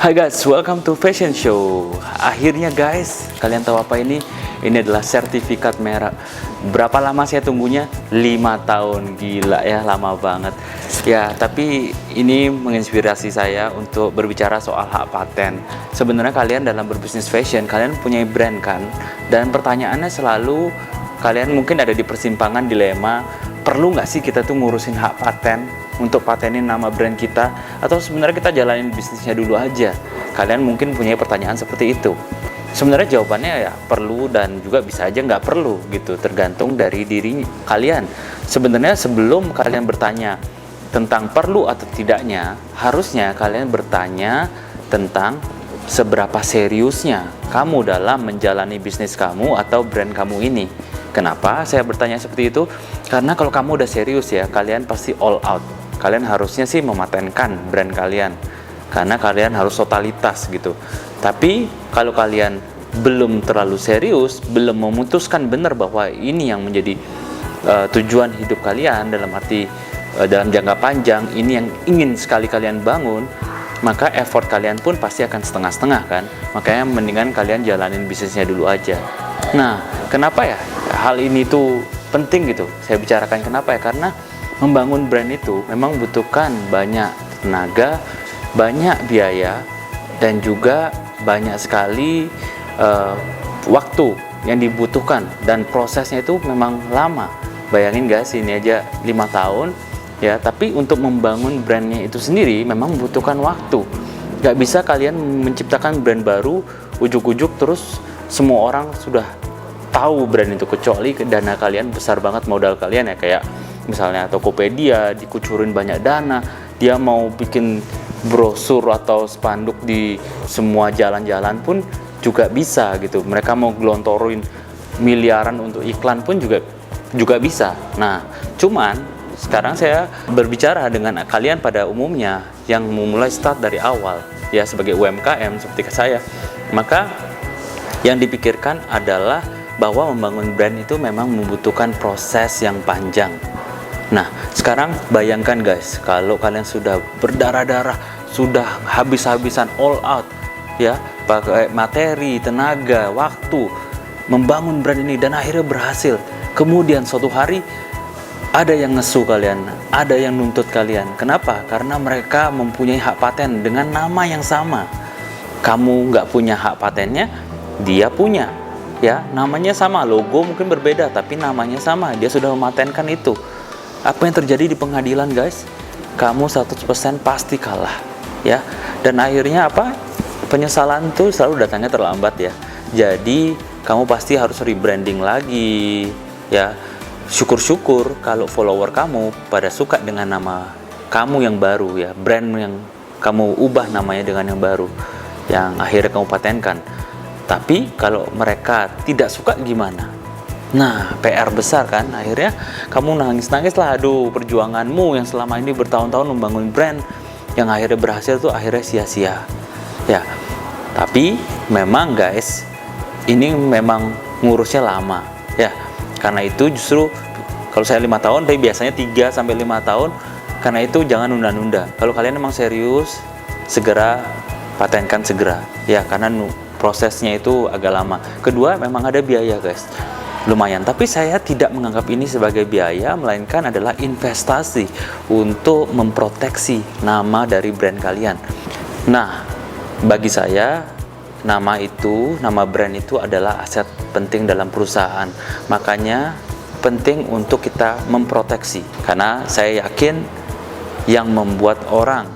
Hai guys, welcome to Fashion Show. Akhirnya guys, kalian tahu apa ini? Ini adalah sertifikat merek. Berapa lama saya tunggunya? 5 tahun, gila ya, lama banget. Ya, tapi ini menginspirasi saya untuk berbicara soal hak paten. Sebenarnya kalian dalam berbisnis fashion, kalian punya brand kan? Dan pertanyaannya selalu, kalian mungkin ada di persimpangan dilema, perlu nggak sih kita tuh ngurusin hak paten untuk patenin nama brand kita, atau sebenarnya kita jalanin bisnisnya dulu aja? Kalian mungkin punya pertanyaan seperti itu. Sebenarnya jawabannya ya perlu, dan juga bisa aja nggak perlu gitu, tergantung dari diri kalian. Sebenarnya sebelum kalian bertanya tentang perlu atau tidaknya, harusnya kalian bertanya tentang seberapa seriusnya kamu dalam menjalani bisnis kamu atau brand kamu ini. Kenapa saya bertanya seperti itu? Karena kalau kamu udah serius ya, kalian pasti all out. Kalian harusnya sih mematenkan brand kalian, karena kalian harus totalitas gitu. Tapi kalau kalian belum terlalu serius, belum memutuskan benar bahwa ini yang menjadi tujuan hidup kalian, dalam arti dalam jangka panjang, ini yang ingin sekali kalian bangun, maka effort kalian pun pasti akan setengah-setengah kan. Makanya mendingan kalian jalanin bisnisnya dulu aja. Nah, kenapa ya hal ini tuh penting gitu saya bicarakan? Kenapa ya? Karena membangun brand itu memang butuhkan banyak tenaga, banyak biaya, dan juga banyak sekali waktu yang dibutuhkan, dan prosesnya itu memang lama. Bayangin guys, ini aja 5 tahun ya, tapi untuk membangun brandnya itu sendiri memang membutuhkan waktu. Gak bisa kalian menciptakan brand baru ujuk-ujuk terus semua orang sudah tahu brand itu, kecuali dana kalian besar banget, modal kalian ya, kayak misalnya Tokopedia dikucurin banyak dana, dia mau bikin brosur atau spanduk di semua jalan-jalan pun juga bisa gitu. Mereka mau gelontorin miliaran untuk iklan pun juga bisa. Nah, cuman sekarang saya berbicara dengan kalian pada umumnya yang memulai start dari awal ya, sebagai UMKM seperti saya. Maka yang dipikirkan adalah bahwa membangun brand itu memang membutuhkan proses yang panjang. Nah, sekarang bayangkan guys, kalau kalian sudah berdarah-darah, sudah habis-habisan all out ya, pakai materi, tenaga, waktu membangun brand ini, dan akhirnya berhasil. Kemudian suatu hari ada yang ngesu kalian, ada yang nuntut kalian. Kenapa? Karena mereka mempunyai hak paten dengan nama yang sama. Kamu nggak punya hak patennya, dia punya ya, namanya sama, logo mungkin berbeda, tapi namanya sama, dia sudah mematenkan itu. Apa yang terjadi di pengadilan guys? Kamu 100% pasti kalah ya. Dan akhirnya apa? Penyesalan tuh selalu datangnya terlambat ya. Jadi kamu pasti harus rebranding lagi ya. Syukur-syukur kalau follower kamu pada suka dengan nama kamu yang baru ya, brand yang kamu ubah namanya dengan yang baru, yang akhirnya kamu patenkan. Tapi kalau mereka tidak suka gimana? Nah, PR besar kan, akhirnya kamu nangis-nangis lah, aduh perjuanganmu yang selama ini bertahun-tahun membangun brand yang akhirnya berhasil tuh akhirnya sia-sia ya. Tapi memang guys, ini memang ngurusnya lama ya. Karena itu justru kalau saya 5 tahun, tapi biasanya 3-5 tahun. Karena itu jangan nunda-nunda. Kalau kalian memang serius, segera patenkan segera ya, karena prosesnya itu agak lama. Kedua, memang ada biaya guys, lumayan, tapi saya tidak menganggap ini sebagai biaya, melainkan adalah investasi untuk memproteksi nama dari brand kalian. Nah, bagi saya nama brand itu adalah aset penting dalam perusahaan. Makanya penting untuk kita memproteksi, karena saya yakin yang membuat orang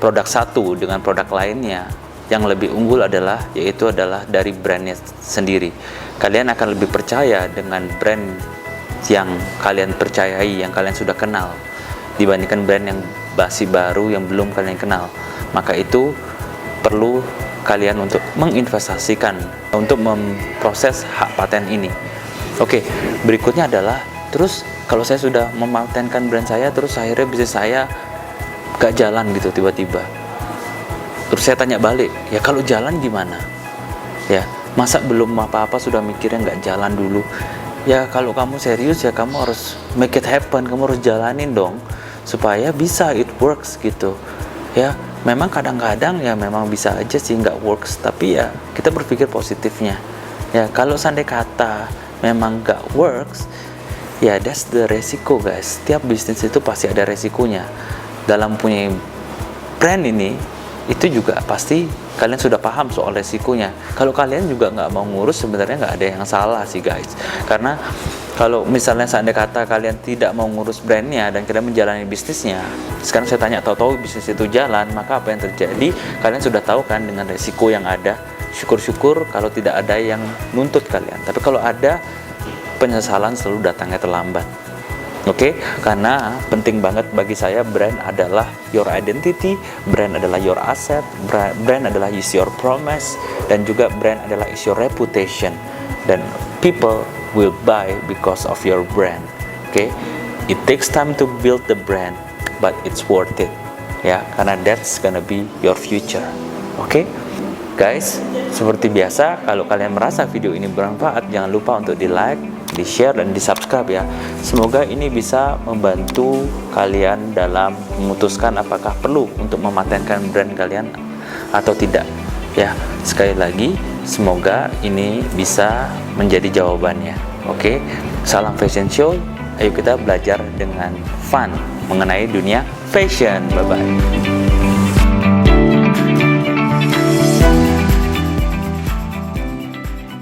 produk satu dengan produk lainnya yang lebih unggul yaitu adalah dari brandnya sendiri. Kalian akan lebih percaya dengan brand yang kalian percayai, yang kalian sudah kenal, dibandingkan brand yang masih baru yang belum kalian kenal. Maka itu perlu kalian untuk menginvestasikan untuk memproses hak paten ini. Oke, berikutnya adalah, terus kalau saya sudah mematenkan brand saya, terus akhirnya bisnis saya gak jalan gitu tiba-tiba. Terus saya tanya balik, ya kalau jalan gimana? Ya, masa belum apa-apa sudah mikirnya nggak jalan dulu? Ya kalau kamu serius ya kamu harus make it happen, kamu harus jalanin dong supaya bisa it works gitu. Ya, memang kadang-kadang ya memang bisa aja sih nggak works, tapi ya kita berpikir positifnya. Ya kalau seandainya kata memang nggak works, ya that's the resiko guys. Setiap bisnis itu pasti ada resikonya. Dalam punya brand ini, itu juga pasti kalian sudah paham soal resikonya. Kalau kalian juga nggak mau ngurus, sebenarnya nggak ada yang salah sih guys. Karena kalau misalnya seandainya kata kalian tidak mau ngurus brandnya dan kalian menjalani bisnisnya, sekarang saya tanya, tahu-tahu bisnis itu jalan, maka apa yang terjadi? Kalian sudah tahu kan dengan resiko yang ada. Syukur-syukur kalau tidak ada yang nuntut kalian. Tapi kalau ada, penyesalan selalu datangnya terlambat. Oke, karena penting banget bagi saya, brand adalah your identity, brand adalah your asset, brand adalah is your promise, dan juga brand adalah is your reputation. Dan people will buy because of your brand. Oke, it takes time to build the brand, but it's worth it. Ya, karena that's gonna be your future. Oke, guys, seperti biasa, kalau kalian merasa video ini bermanfaat, jangan lupa untuk di like, di share, dan di subscribe ya. Semoga ini bisa membantu kalian dalam memutuskan apakah perlu untuk mematenkan brand kalian atau tidak. Ya, sekali lagi, semoga ini bisa menjadi jawabannya. Oke, salam fashion show. Ayo kita belajar dengan fun mengenai dunia fashion. Bye bye.